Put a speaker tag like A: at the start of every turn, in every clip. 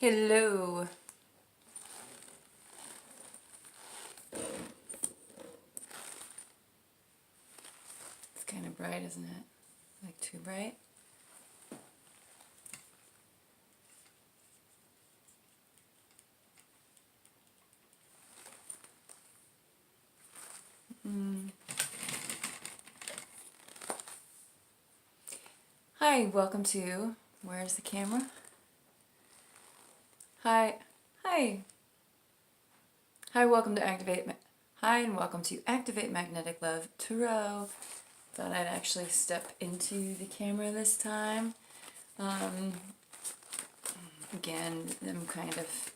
A: Hello. It's kind of bright, isn't it? Like too bright? Hi, welcome to, where's the camera? Hi. Hi. Hi, welcome to Hi, and welcome to Activate Magnetic Love Tarot. Thought I'd actually step into the camera this time. Again, I'm kind of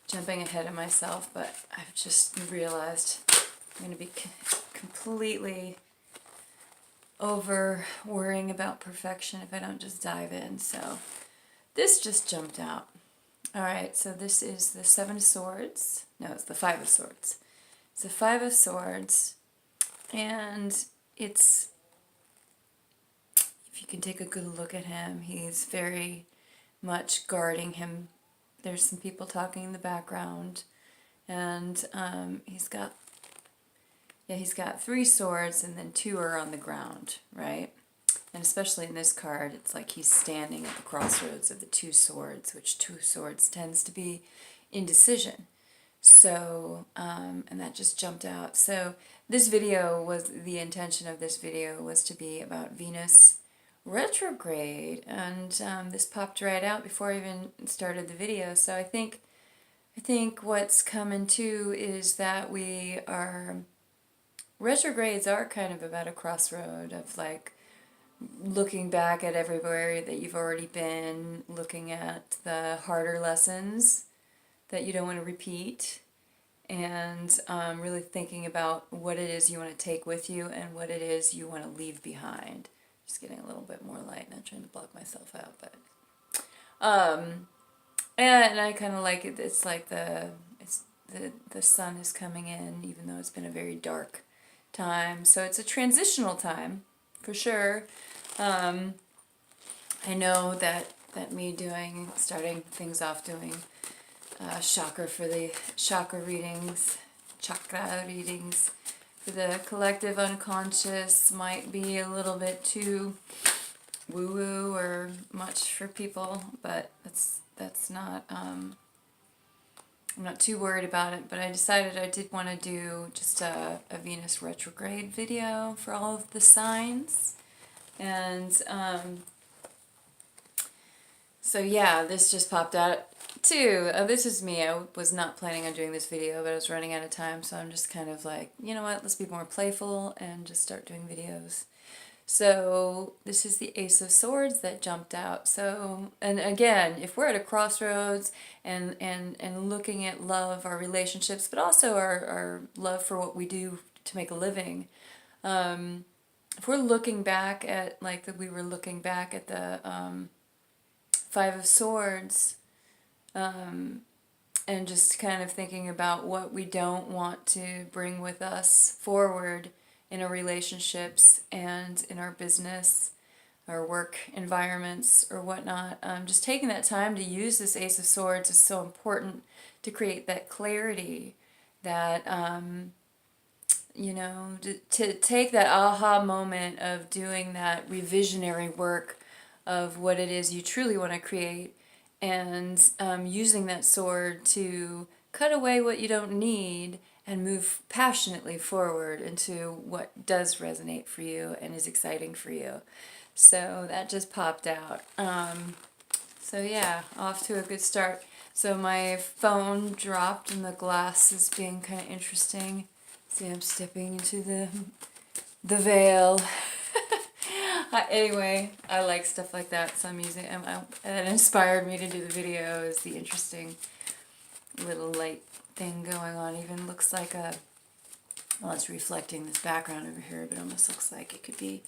A: jumping ahead of myself, but I've just realized I'm going to be completely over worrying about perfection if I don't just dive in. So this just jumped out. Alright, so this is the Seven of Swords. No, it's the Five of Swords. It's the Five of Swords, and it's, if you can take a good look at him, he's very much guarding him. There's some people talking in the background, and he's got three swords, and then two are on the ground, right? And especially in this card, it's like he's standing at the crossroads of the two swords, which two swords tends to be indecision. So, and that just jumped out. So this video the intention of this video was to be about Venus retrograde, and this popped right out before I even started the video. So I think what's coming too is that retrogrades are kind of about a crossroad of like looking back at everywhere that you've already been, looking at the harder lessons that you don't want to repeat, and really thinking about what it is you want to take with you and what it is you want to leave behind. Just getting a little bit more light, not trying to block myself out, but and I kind of like it. It's like the sun is coming in, even though it's been a very dark time. So it's a transitional time for sure. I know that me starting things off doing chakra readings for the collective unconscious might be a little bit too woo-woo or much for people, but that's not, I'm not too worried about it. But I decided I did want to do just a Venus retrograde video for all of the signs. And so yeah, this just popped out too. This is me. I was not planning on doing this video, but I was running out of time, so I'm just kind of like, you know what, let's be more playful and just start doing videos. So this is the Ace of Swords that jumped out. So, and again, if we're at a crossroads and looking at love, our relationships, but also our love for what we do to make a living, if we're looking back at, like we were looking back at the Five of Swords, and just kind of thinking about what we don't want to bring with us forward in our relationships and in our business, our work environments or whatnot. Just taking that time to use this Ace of Swords is so important to create that clarity, that you know, to take that aha moment of doing that revisionary work of what it is you truly want to create, and using that sword to cut away what you don't need and move passionately forward into what does resonate for you and is exciting for you. So that just popped out. So yeah, off to a good start. So my phone dropped and the glass is being kind of interesting. See, I'm stepping into the veil. Anyway, I like stuff like that, so I'm using it. That inspired me to do the video, is the interesting little light thing going on. Even looks like well, it's reflecting this background over here, but it almost looks like it could be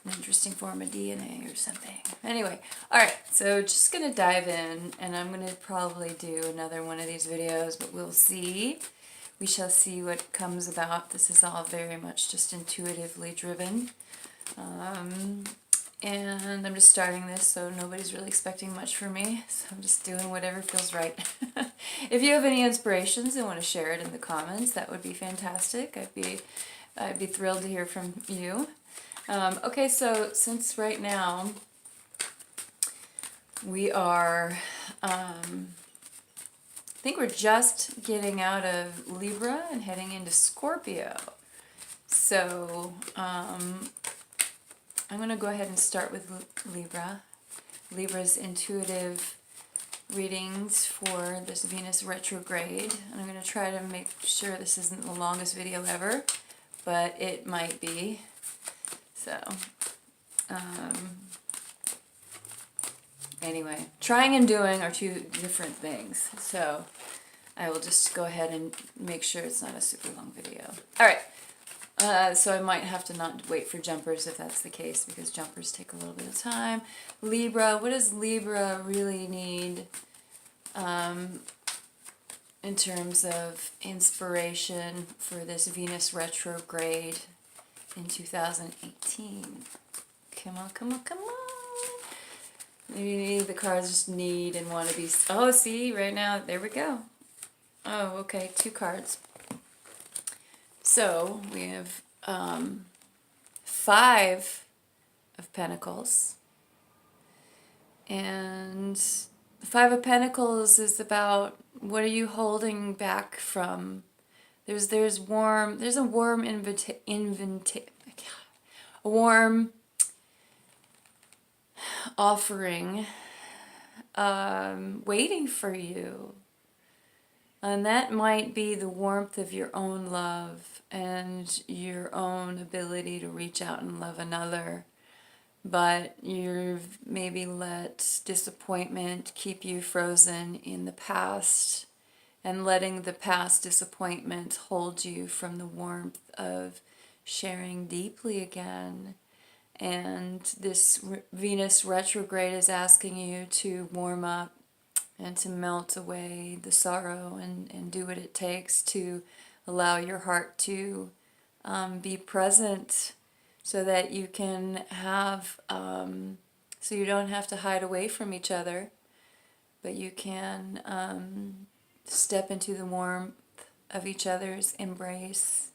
A: an interesting form of DNA or something. Anyway, alright, so just going to dive in, and I'm going to probably do another one of these videos, but we'll see. We shall see what comes about. This is all very much just intuitively driven. And I'm just starting this, so nobody's really expecting much from me. So I'm just doing whatever feels right. If you have any inspirations and want to share it in the comments, that would be fantastic. I'd be thrilled to hear from you. Okay, so since right now we are, I think we're just getting out of Libra and heading into Scorpio. So I'm going to go ahead and start with Libra. Libra's intuitive readings for this Venus retrograde. And I'm going to try to make sure this isn't the longest video ever, but it might be. So, anyway, trying and doing are two different things. So I will just go ahead and make sure it's not a super long video. All right. So I might have to not wait for jumpers if that's the case, because jumpers take a little bit of time. Libra, what does Libra really need in terms of inspiration for this Venus retrograde in 2018? Come on, come on, come on. Maybe the cards just need and want to be... Oh, see, right now, there we go. Oh, okay, 2 cards. So we have 5 of Pentacles, and the 5 of Pentacles is about what are you holding back from. There's a warm offering waiting for you. And that might be the warmth of your own love and your own ability to reach out and love another. But you've maybe let disappointment keep you frozen in the past, and letting the past disappointment hold you from the warmth of sharing deeply again. And this Venus retrograde is asking you to warm up and to melt away the sorrow and do what it takes to allow your heart to be present, so that you can have, so you don't have to hide away from each other, but you can step into the warmth of each other's embrace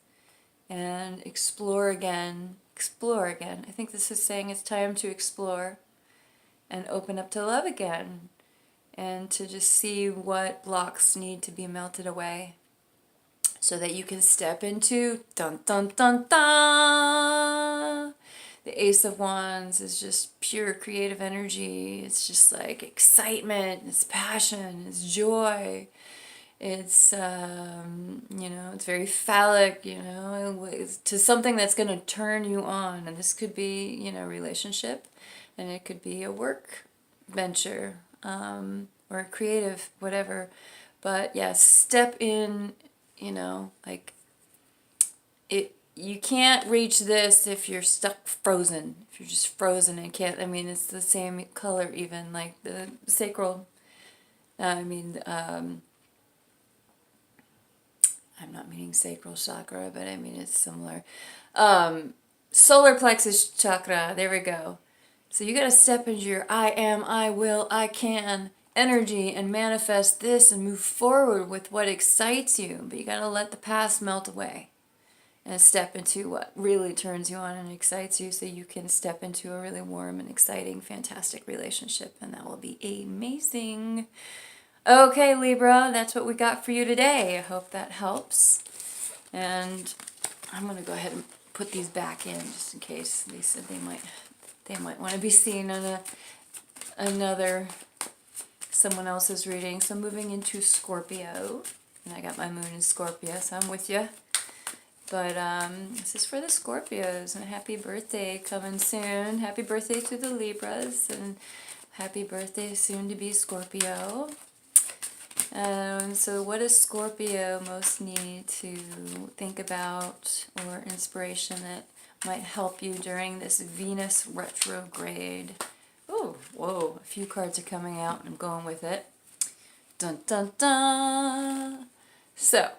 A: and explore again. Explore again. I think this is saying it's time to explore and open up to love again, and to just see what blocks need to be melted away, so that you can step into dun dun dun dun. The Ace of Wands is just pure creative energy. It's just like excitement, it's passion, it's joy. It's it's very phallic, it's to something that's going to turn you on. And this could be, a relationship, and it could be a work venture, or creative, whatever. But yeah, step in, like you can't reach this if you're stuck frozen. If you're just frozen and can't, it's the same color even, like the sacral, I'm not meaning sacral chakra, but it's similar. Solar plexus chakra, there we go. So you got to step into your I am, I will, I can energy and manifest this and move forward with what excites you. But you got to let the past melt away and step into what really turns you on and excites you, so you can step into a really warm and exciting, fantastic relationship, and that will be amazing. Okay, Libra, that's what we got for you today. I hope that helps. And I'm going to go ahead and put these back in just in case. They said they might want to be seen on someone else's reading. So moving into Scorpio, and I got my moon in Scorpio, so I'm with you. But this is for the Scorpios, and happy birthday coming soon. Happy birthday to the Libras, and happy birthday soon to be Scorpio. So what does Scorpio most need to think about, or inspiration that might help you during this Venus retrograde? Oh, whoa, a few cards are coming out, and I'm going with it. Dun, dun, dun. So,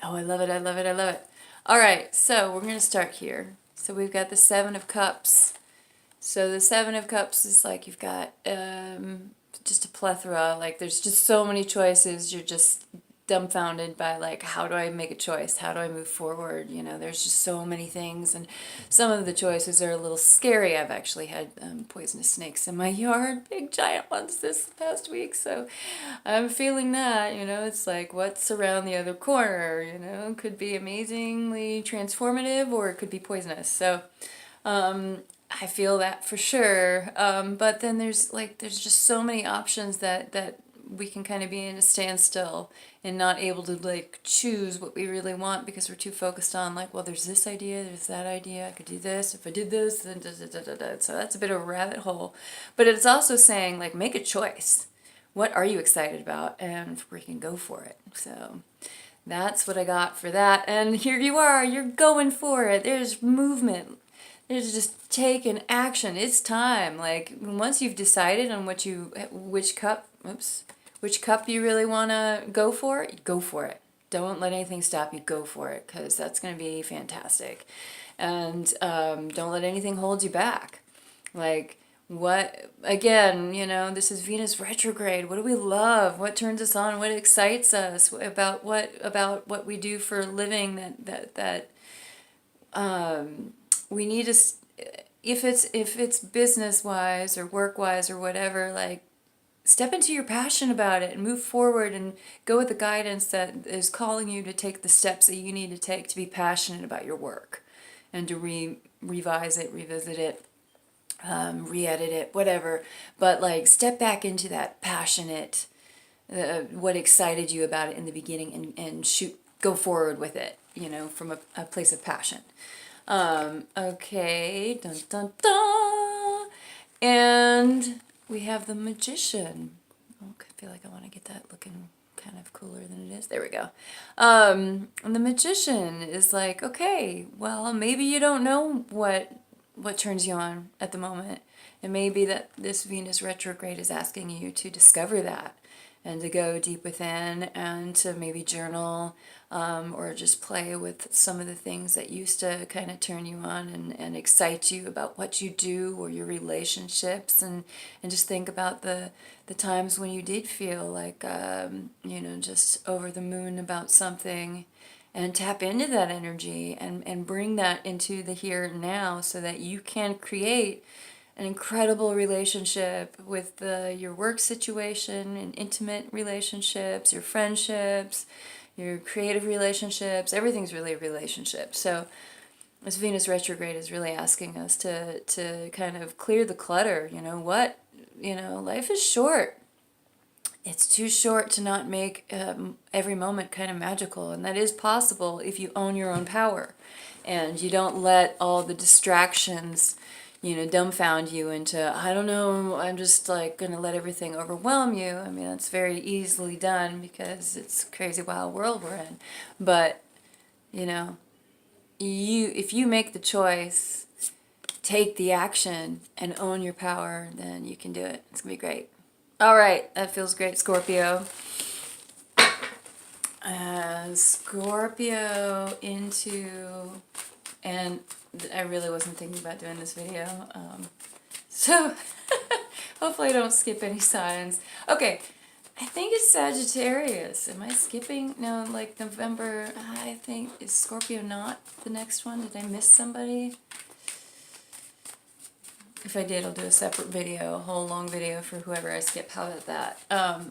A: oh, I love it, I love it, I love it. All right, so we're going to start here. So we've got the Seven of Cups. So the Seven of Cups is like you've got just a plethora. Like there's just so many choices. You're just dumbfounded by like, how do I make a choice? How do I move forward? You know, there's just so many things, and some of the choices are a little scary. I've actually had poisonous snakes in my yard, big giant ones this past week, so I'm feeling that. You know, it's like, what's around the other corner? You know, it could be amazingly transformative, or it could be poisonous. So I feel that for sure. But then there's just so many options that we can kind of be in a standstill and not able to like choose what we really want because we're too focused on like, well, there's this idea, there's that idea, I could do this, if I did this, then da da da da da. So that's a bit of a rabbit hole. But it's also saying like, make a choice. What are you excited about? And freaking go for it. So that's what I got for that. And here you are, you're going for it. There's movement. There's just taking action. It's time. Like once you've decided on which cup you really want to go for it. Don't let anything stop you. Go for it, because that's going to be fantastic. And don't let anything hold you back. Like, what, again, you know, this is Venus retrograde. What do we love? What turns us on? What excites us about what we do for a living that we need to, if it's business wise or work wise or whatever, like, step into your passion about it and move forward and go with the guidance that is calling you to take the steps that you need to take to be passionate about your work and to revise it, revisit it, re-edit it, whatever. But like, step back into that passionate, what excited you about it in the beginning, and go forward with it, you know, from a place of passion. Okay, dun dun dun. And we have the Magician. Oh, I feel like I want to get that looking kind of cooler than it is. There we go. And the Magician is like, okay, well, maybe you don't know what turns you on at the moment. It may be that this Venus retrograde is asking you to discover that and to go deep within and to maybe journal, or just play with some of the things that used to kind of turn you on and excite you about what you do or your relationships, and just think about the times when you did feel like, you know, just over the moon about something, and tap into that energy and bring that into the here and now so that you can create an incredible relationship with your work situation and intimate relationships, your friendships, your creative relationships. Everything's really a relationship. So this Venus retrograde is really asking us to kind of clear the clutter. You know what? You know, life is short. It's too short to not make every moment kind of magical, and that is possible if you own your own power and you don't let all the distractions, you know, dumbfound you into, I don't know, I'm just like gonna let everything overwhelm you. I mean, that's very easily done because it's a crazy wild world we're in. But, you know, if you make the choice, take the action, and own your power, then you can do it. It's gonna be great. All right, that feels great, Scorpio. Scorpio into, and I really wasn't thinking about doing this video, so hopefully I don't skip any signs. Okay, I think it's Sagittarius. Am I skipping? No, like November, I think, is Scorpio not the next one? Did I miss somebody? If I did, I'll do a separate video, a whole long video for whoever I skip. How about that?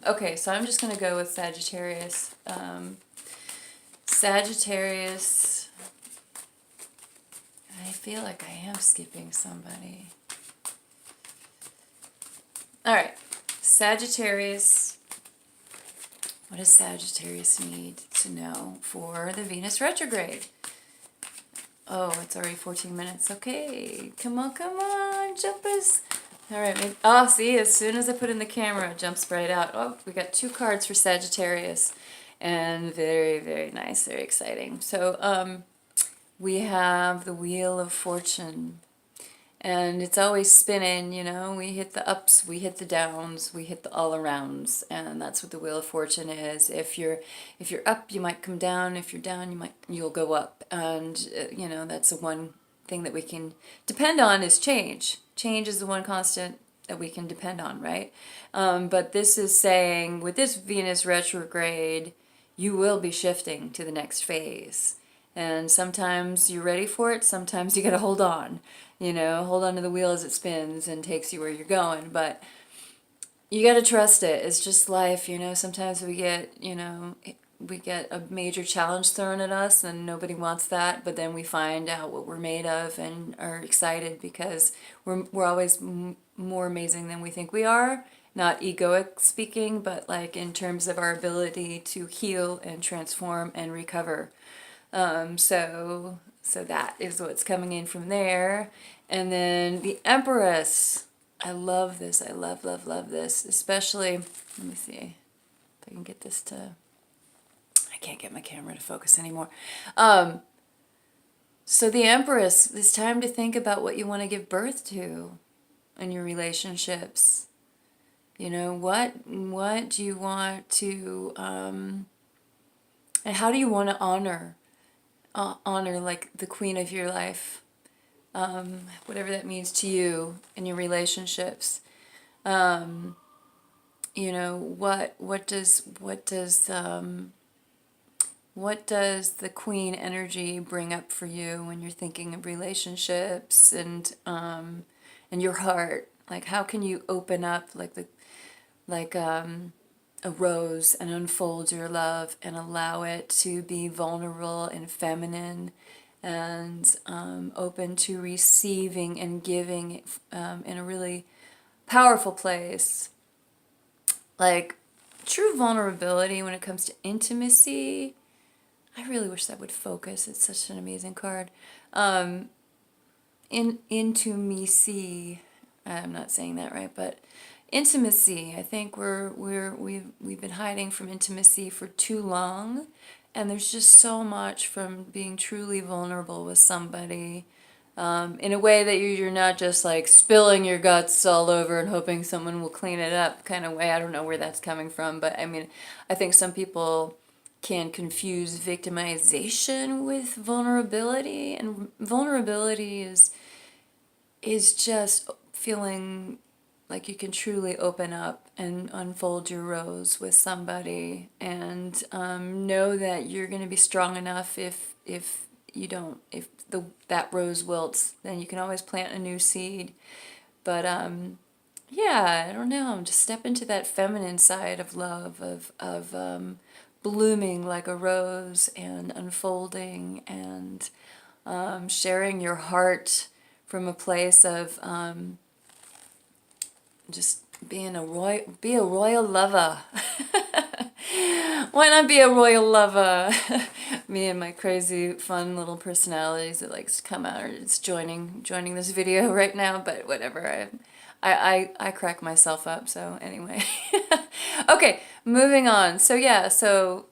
A: Okay, so I'm just going to go with Sagittarius. Sagittarius, I feel like I am skipping somebody. All right, Sagittarius. What does Sagittarius need to know for the Venus retrograde? Oh, it's already 14 minutes. Okay, come on, jumpers. All right, maybe, oh, see, as soon as I put in the camera, it jumps right out. Oh, we got 2 cards for Sagittarius, and very, very nice, very exciting. So, we have the Wheel of Fortune, and it's always spinning, you know. We hit the ups, we hit the downs, we hit the all-arounds, and that's what the Wheel of Fortune is. If you're up, you might come down. If you're down, you'll go up, and you know, that's the one thing that we can depend on is change. Change is the one constant that we can depend on, right? But this is saying, with this Venus retrograde, you will be shifting to the next phase. And sometimes you're ready for it, sometimes you gotta hold on. Hold on to the wheel as it spins and takes you where you're going. But you gotta trust it. It's just life, Sometimes we get, we get a major challenge thrown at us and nobody wants that, but then we find out what we're made of and are excited because we're always more amazing than we think we are. Not egoic speaking, but like in terms of our ability to heal and transform and recover. So that is what's coming in from there. And then the Empress. I love this. I love, love, love this. Especially, let me see if I can get this to... I can't get my camera to focus anymore. So the Empress, it's time to think about what you want to give birth to in your relationships. What do you want to... and how do you want to honor like the queen of your life? Whatever that means to you in your relationships. What does the queen energy bring up for you when you're thinking of relationships and your heart? Like, how can you open up a rose and unfold your love and allow it to be vulnerable and feminine and open to receiving and giving in a really powerful place? Like, true vulnerability when it comes to intimacy. I really wish that would focus. It's such an amazing card. Intimacy. I'm not saying that right, but intimacy. I think we've been hiding from intimacy for too long, and there's just so much from being truly vulnerable with somebody, in a way that you're not just like spilling your guts all over and hoping someone will clean it up kind of way. I don't know where that's coming from, but I mean, I think some people can confuse victimization with vulnerability, and vulnerability is just feeling like you can truly open up and unfold your rose with somebody, and know that you're going to be strong enough. If you don't, if that rose wilts, then you can always plant a new seed. But yeah, I don't know, just step into that feminine side of love, of blooming like a rose and unfolding and sharing your heart from a place of just be a royal lover. Why not be a royal lover? Me and my crazy fun little personalities that likes to come out are just joining this video right now, but whatever. I crack myself up, so anyway. Okay, moving on. So yeah, the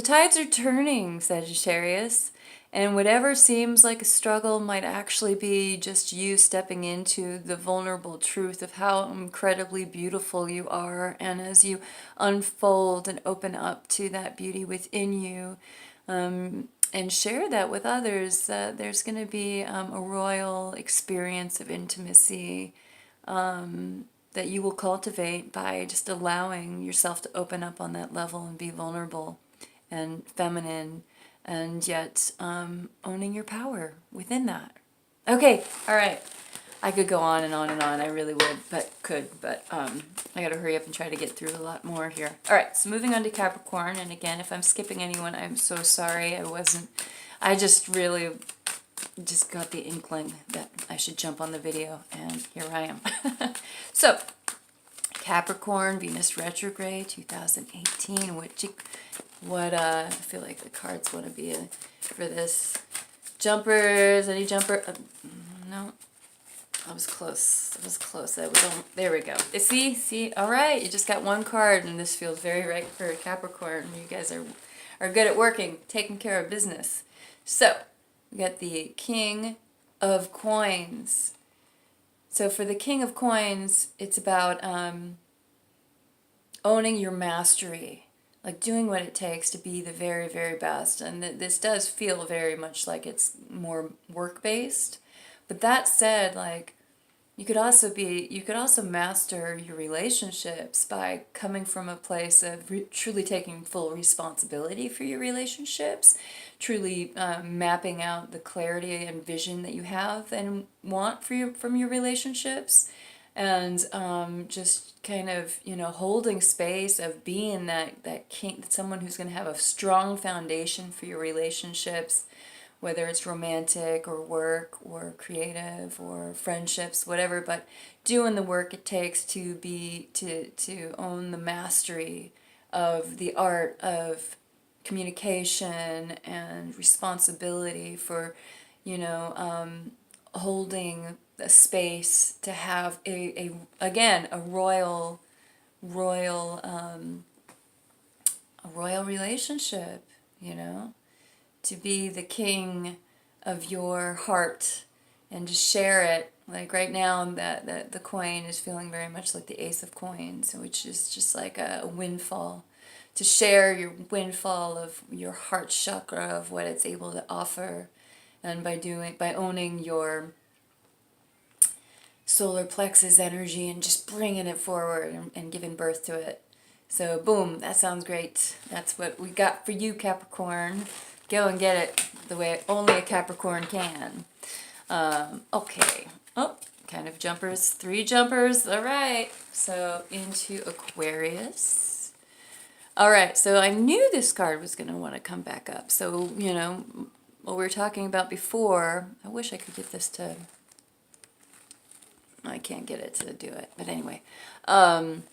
A: tides are turning, Sagittarius, and whatever seems like a struggle might actually be just you stepping into the vulnerable truth of how incredibly beautiful you are. And as you unfold and open up to that beauty within you, and share that with others, there's going to be a royal experience of intimacy that you will cultivate by just allowing yourself to open up on that level and be vulnerable and feminine, and yet owning your power within that. Okay, all right. I could go on and on and on. I really would, but I got to hurry up and try to get through a lot more here. All right, so moving on to Capricorn, and again, if I'm skipping anyone, I'm so sorry. I just really just got the inkling that I should jump on the video, and here I am. So, Capricorn, Venus retrograde, 2018. I feel like the cards want to be for this. Jumpers, any jumper? No, I was close. There we go. See. All right, you just got one card, and this feels very right for Capricorn. You guys are good at working, taking care of business. So, we got the King of Coins. So for the King of Coins, it's about owning your mastery. like doing what it takes to be the very, very best. And this does feel very much like it's more work-based. But that said, like, you could also master your relationships by coming from a place of truly taking full responsibility for your relationships, truly mapping out the clarity and vision that you have and want for from your relationships, and just kind of, you know, holding space of being that king, someone who's going to have a strong foundation for your relationships, whether it's romantic or work or creative or friendships, whatever, but doing the work it takes to to own the mastery of the art of communication and responsibility for, you know, holding a space to have again a royal a royal relationship, you know, to be the king of your heart and to share it. Like right now, that the coin is feeling very much like the Ace of Coins, which is just like a windfall. To share your windfall of your heart chakra, of what it's able to offer, and by owning your solar plexus energy and just bringing it forward and giving birth to it. So boom, that sounds great. That's what we got for you, Capricorn. Go and get it the way only a Capricorn can. Okay. Oh, kind of jumpers. 3 jumpers. All right. So into Aquarius. All right. So I knew this card was going to want to come back up. So, you know, what we were talking about before, I wish I could get this to... I can't get it to do it. But anyway. 5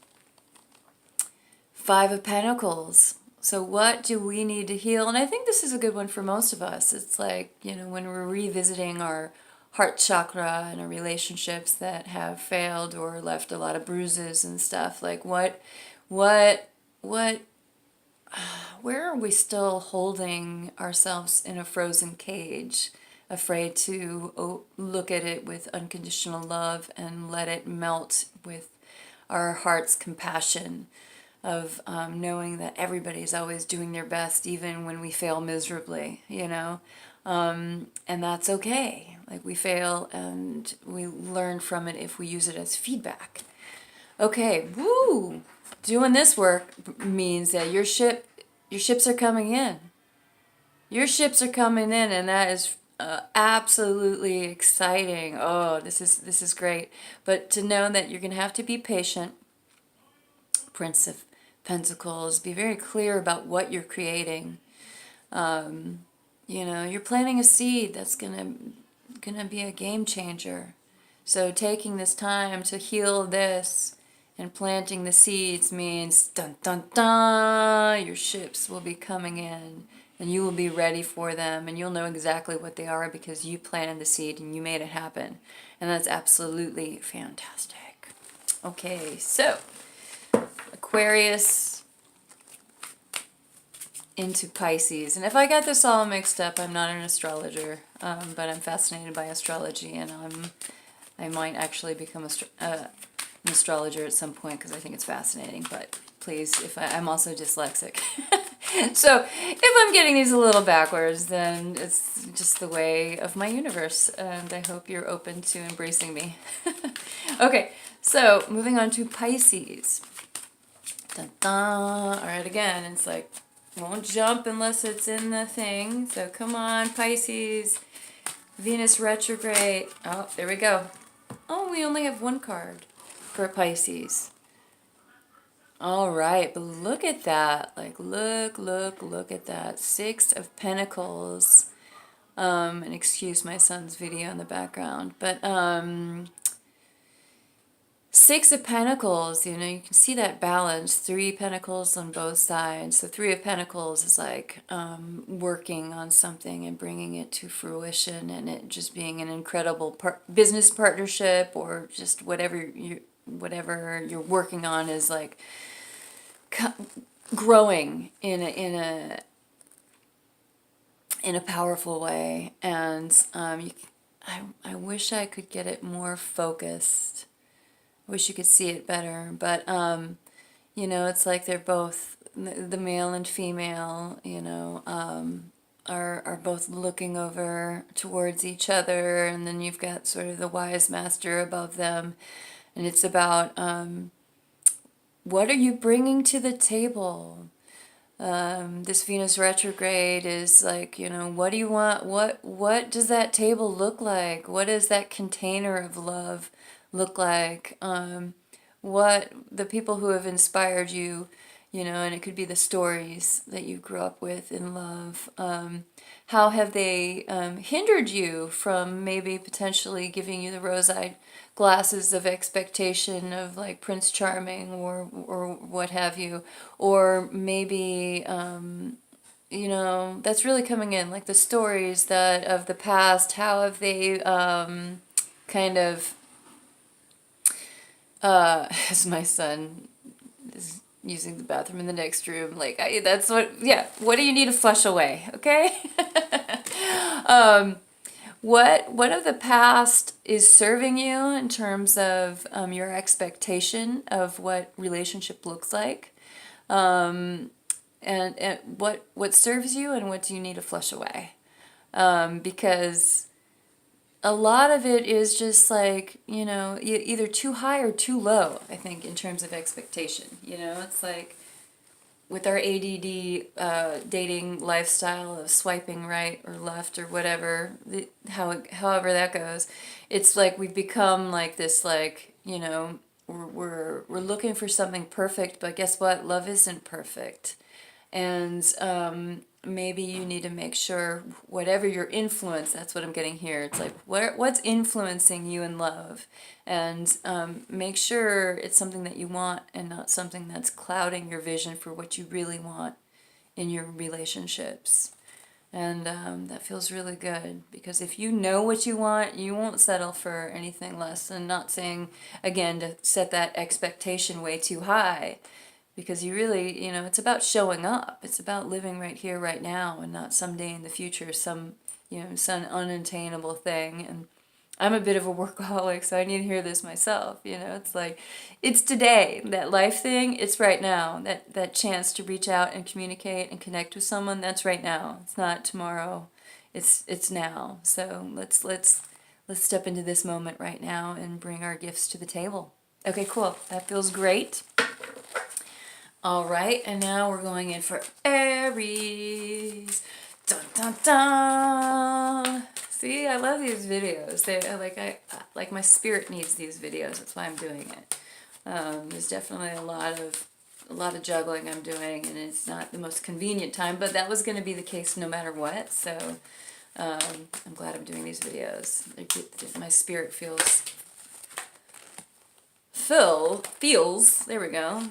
A: of Pentacles. So what do we need to heal? And I think this is a good one for most of us. It's like, you know, when we're revisiting our heart chakra and our relationships that have failed or left a lot of bruises and stuff, like where are we still holding ourselves in a frozen cage, afraid to look at it with unconditional love and let it melt with our heart's compassion, of knowing that everybody's always doing their best even when we fail miserably, you know, and that's okay. Like, we fail and we learn from it if we use it as feedback. Okay, woo! Doing this work means that your ships are coming in. Your ships are coming in, and that is absolutely exciting. Oh, this is great. But to know that you're gonna have to be patient, Prince of Pentacles, be very clear about what you're creating. You know, you're planting a seed that's gonna be a game changer. So taking this time to heal this and planting the seeds means dun dun dun, your ships will be coming in and you will be ready for them, and you'll know exactly what they are because you planted the seed and you made it happen. And that's absolutely fantastic. Okay, so Aquarius into Pisces. And if I got this all mixed up, I'm not an astrologer, but I'm fascinated by astrology, and I might actually become an astrologer at some point because I think it's fascinating. But please, I'm also dyslexic. So if I'm getting these a little backwards, then it's just the way of my universe, and I hope you're open to embracing me. Okay, so moving on to Pisces. Dun, dun. All right, again, it's like, won't jump unless it's in the thing. So come on, Pisces. Venus retrograde. Oh, there we go. Oh, we only have 1 card for Pisces. All right, but look at that. Like, look at that. 6 of Pentacles. And excuse my son's video in the background. But 6 of Pentacles, you know, you can see that balance. 3 Pentacles on both sides. So 3 of Pentacles is like working on something and bringing it to fruition, and it just being an incredible business partnership, or just whatever you're working on is like growing in a powerful way. And I wish I could get it more focused. I wish you could see it better, but you know, it's like they're both the male and female, are both looking over towards each other, and then you've got sort of the wise master above them, and it's about what are you bringing to the table? This Venus retrograde is like, what do you want? What does that table look like? What does that container of love look like? What the people who have inspired you, and it could be the stories that you grew up with in love. How have they hindered you from maybe potentially giving you the rose-eyed glasses of expectation of like Prince Charming or what have you? Or maybe, that's really coming in, like the stories that of the past, how have they kind of, as my son is using the bathroom in the next room, like that's what do you need to flush away, okay? What of the past is serving you in terms of your expectation of what relationship looks like, and what serves you and what do you need to flush away, because a lot of it is just like, either too high or too low, I think, in terms of expectation. It's like with our ADD dating lifestyle of swiping right or left or whatever, however that goes, it's like we've become like this, like, we're looking for something perfect, but guess what? Love isn't perfect. And maybe you need to make sure whatever your influence, that's what I'm getting here. It's like, what's influencing you in love? And make sure it's something that you want and not something that's clouding your vision for what you really want in your relationships. And that feels really good, because if you know what you want, you won't settle for anything less. And not saying, again, to set that expectation way too high, because you really, it's about showing up. It's about living right here, right now, and not someday in the future, some unattainable thing. And I'm a bit of a workaholic, so I need to hear this myself. It's like, it's today. That life thing, it's right now. That chance to reach out and communicate and connect with someone, that's right now. It's not tomorrow. It's now. So let's step into this moment right now and bring our gifts to the table. Okay, cool. That feels great. All right, and now we're going in for Aries. Dun dun dun. See, I love these videos. I like my spirit needs these videos. That's why I'm doing it. There's definitely a lot of juggling I'm doing, and it's not the most convenient time. But that was going to be the case no matter what. So I'm glad I'm doing these videos. My spirit feels. There we go.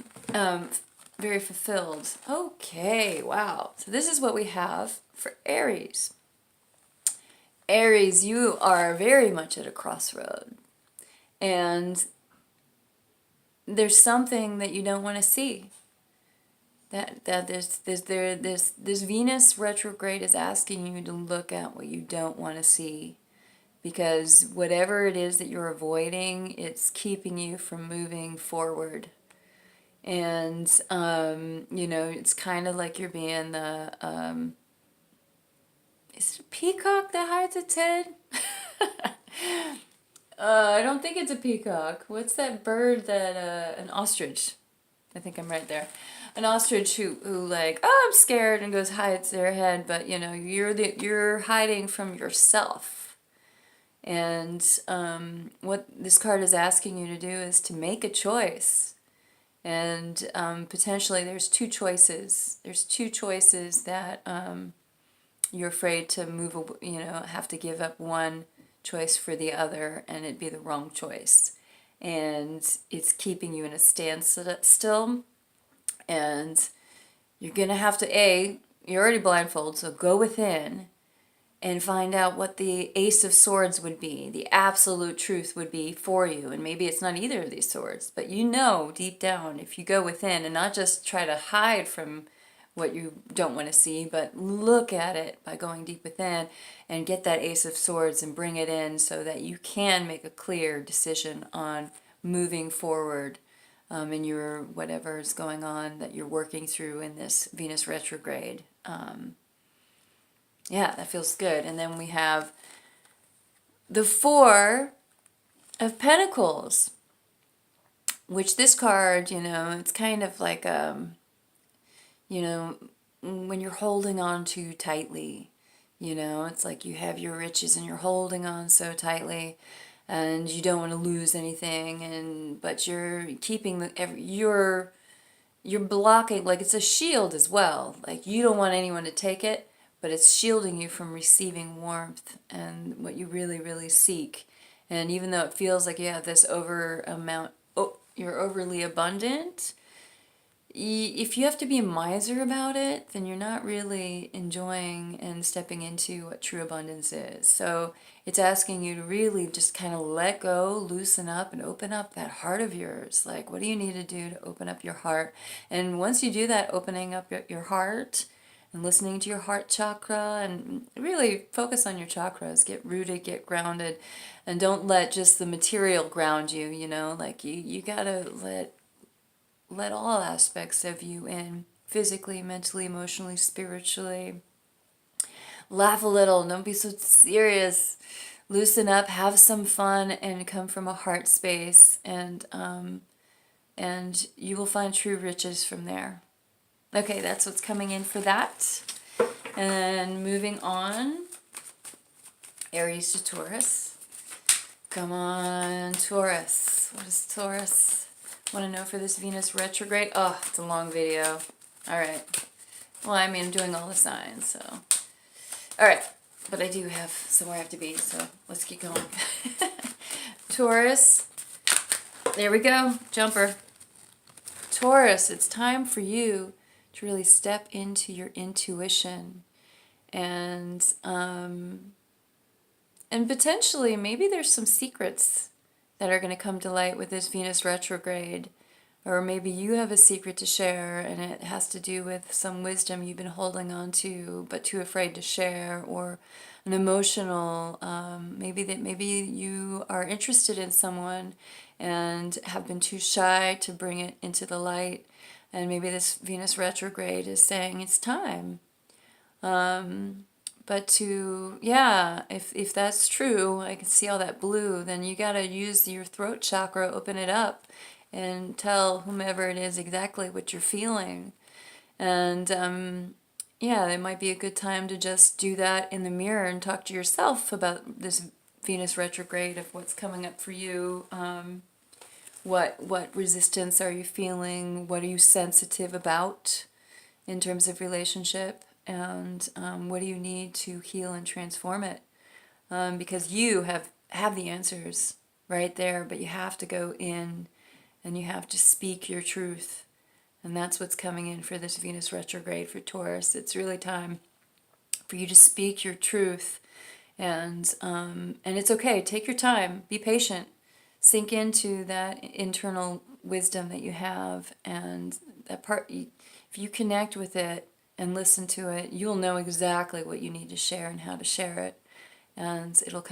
A: Very fulfilled. Okay, wow. So this is what we have for Aries. Aries, you are very much at a crossroad. And there's something that you don't want to see. That this Venus retrograde is asking you to look at what you don't want to see. Because whatever it is that you're avoiding, it's keeping you from moving forward. And, it's kind of like you're being the, is it a peacock that hides its head? I don't think it's a peacock. What's that bird that, an ostrich. I think I'm right there. An ostrich who like, oh, I'm scared, and goes hides their head, but, you're hiding from yourself. And what this card is asking you to do is to make a choice. And potentially there's two choices. There's two choices that you're afraid to move, have to give up one choice for the other, and it'd be the wrong choice. And it's keeping you in a standstill. And you're going to have to, you're already blindfolded, so go within and find out what the Ace of Swords would be, the absolute truth would be for you. And maybe it's not either of these swords, but deep down, if you go within and not just try to hide from what you don't want to see, but look at it by going deep within and get that Ace of Swords and bring it in so that you can make a clear decision on moving forward in your whatever is going on that you're working through in this Venus retrograde. Yeah, that feels good. And then we have the Four of Pentacles, which this card, it's kind of like, when you're holding on too tightly, it's like you have your riches and you're holding on so tightly and you don't want to lose anything, but you're keeping you're blocking, like it's a shield as well. Like you don't want anyone to take it, but it's shielding you from receiving warmth and what you really, really seek. And even though it feels like you have this you're overly abundant, if you have to be a miser about it, then you're not really enjoying and stepping into what true abundance is. So it's asking you to really just kind of let go, loosen up, and open up that heart of yours. Like, what do you need to do to open up your heart? And once you do that, opening up your heart and listening to your heart chakra, and really focus on your chakras, get rooted, get grounded, and don't let just the material ground you, like you gotta let all aspects of you in, physically, mentally, emotionally, spiritually. Laugh a little, don't be so serious. Loosen up, have some fun, and come from a heart space, and you will find true riches from there. Okay, that's what's coming in for that. And then moving on, Aries to Taurus. Come on, Taurus. What is Taurus want to know for this Venus retrograde? Oh, it's a long video. All right. Well, I mean, I'm doing all the signs, so. All right. But I do have somewhere I have to be, so let's keep going. Taurus. There we go. Jumper. Taurus, it's time for you to really step into your intuition and potentially maybe there's some secrets that are going to come to light with this Venus retrograde, or maybe you have a secret to share and it has to do with some wisdom you've been holding on to but too afraid to share, or an emotional maybe you are interested in someone and have been too shy to bring it into the light, and maybe this Venus retrograde is saying it's time. But if that's true, I can see all that blue, then you got to use your throat chakra, open it up, and tell whomever it is exactly what you're feeling. And it might be a good time to just do that in the mirror and talk to yourself about this Venus retrograde, of what's coming up for you. What resistance are you feeling? What are you sensitive about in terms of relationship? And what do you need to heal and transform it? Because you have the answers right there, but you have to go in and you have to speak your truth. And that's what's coming in for this Venus retrograde for Taurus. It's really time for you to speak your truth. And it's okay. Take your time. Be patient. Sink into that internal wisdom that you have. And that part, if you connect with it and listen to it, you'll know exactly what you need to share and how to share it. And it'll come